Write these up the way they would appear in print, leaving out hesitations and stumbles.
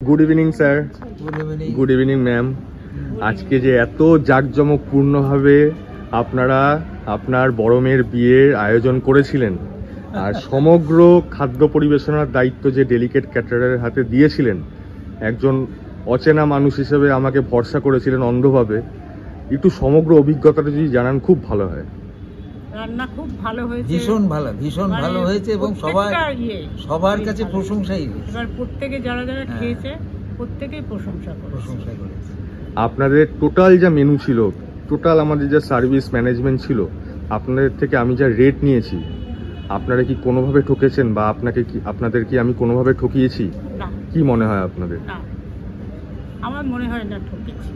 Good evening sir. Good evening. Good evening ma'am. আজকে যে এত জাঁকজমকপূর্ণভাবে আপনারা আপনার বড় মেয়ের বিয়ের আয়োজন করেছিলেন আর সমগ্র খাদ্য পরিবেশনার দায়িত্ব যে ডেলিকেট ক্যাটারারের হাতে দিয়েছিলেন, একজন অচেনা মানুষ হিসেবে আমাকে ভরসা করেছিলেন অন্ধভাবে, একটু সমগ্র অভিজ্ঞতাটা যদি জানান খুব ভালো হয়। রান্না খুব ভালো হয়েছে, ভীষণ ভালো হয়েছে এবং সবার কাছে প্রশংসাই হয়েছে। এবার প্রত্যেকে যারা খেয়েছে প্রত্যেকেই প্রশংসা করেছে। আপনাদের টোটাল যা মেনু ছিল, টোটাল আমাদের যা সার্ভিস ম্যানেজমেন্ট ছিল, আপনাদের থেকে আমি যা রেট নিয়েছি, আপনারা কি কোনোভাবে ঠকেছেন বা আপনাদের কি আমি কোনোভাবে ঠকিয়েছি? না, কি মনে হয় আপনাদের? না, আমার মনে হয় না ঠকেছি।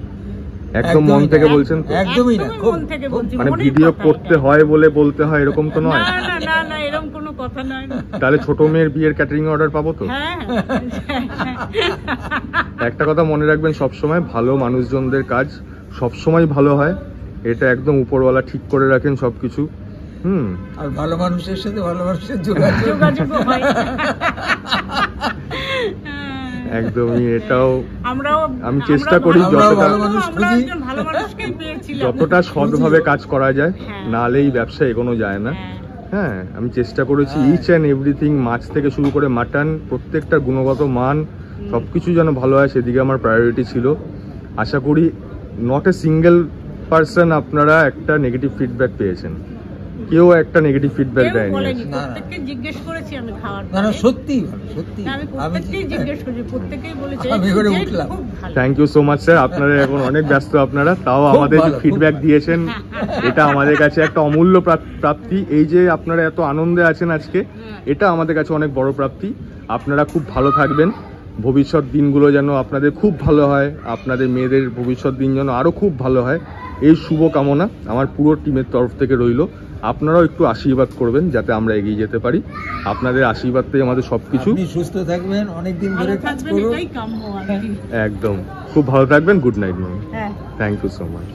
একদম মন থেকে বলছেন তো? একদমই না, মন থেকে বলছি। মানে ভিডিও করতে হয় বলে বলতে হয় এরকম তো নয়? না, এরকম কোনো কথা নয়। তাহলে ছোট মেয়ের বিয়ের ক্যাটারিং অর্ডার পাবো তো? হ্যাঁ। একটা কথা মনে রাখবেন, সবসময় ভালো মানুষজনদের কাজ সবসময় ভালো হয়, এটা একদম উপরওয়ালা ঠিক করে রাখেন সবকিছু। আর ভালো মানুষের সাথে ভালো মানুষের যোগাযোগ হয়। একদমই, এটাও আমি আমরাও চেষ্টা করি যতটা সৎভাবে কাজ করা যায়, নাহলে এই ব্যবসা এগোনো যায় না। হ্যাঁ, আমি চেষ্টা করেছি ইচ অ্যান্ড এভরিথিং, মাছ থেকে শুরু করে মাটন, প্রত্যেকটা গুণগত মান সবকিছু যেন ভালো হয়, সেদিকে আমার প্রায়োরিটি ছিল। আশা করি নট এ সিঙ্গেল পার্সন আপনারা একটা নেগেটিভ ফিডব্যাক পেয়েছেন, কেউ একটা নেগেটিভ ফিডব্যাক দেয়নি। প্রত্যেককে জিজ্ঞেস করেছি আমি খাওয়ার পরে। না, সত্যি আমি প্রত্যেককেই জিজ্ঞেস করেছি, প্রত্যেকেই বলেছে আমি করে উঠলাম। Thank you so much sir. আপনারা এখন অনেক ব্যস্ত, আপনারা তাও আমাদের যে ফিডব্যাক দিয়েছেন, এটা আমাদের কাছে একটা অমূল্য প্রাপ্তি। এই যে আপনারা এত আনন্দে আছেন আজকে, এটা আমাদের কাছে অনেক বড় প্রাপ্তি। আপনারা খুব ভালো থাকবেন, ভবিষ্যৎ দিনগুলো যেন আপনাদের খুব ভালো হয়, আপনাদের মেয়েদের ভবিষ্যৎ দিন যেন আরও খুব ভালো হয়, এই শুভ কামনা আমার পুরো টিমের তরফ থেকে রইল। আপনারাও একটু আশীর্বাদ করবেন যাতে আমরা এগিয়ে যেতে পারি। আপনাদের আশীর্বাদটাই আমাদের সবকিছু। সুস্থ থাকবেন, অনেকদিন ধরে কাজ করুন। একদম, খুব ভালো থাকবেন। Good night ma'am. হ্যাঁ, থ্যাংক ইউ সো মাচ।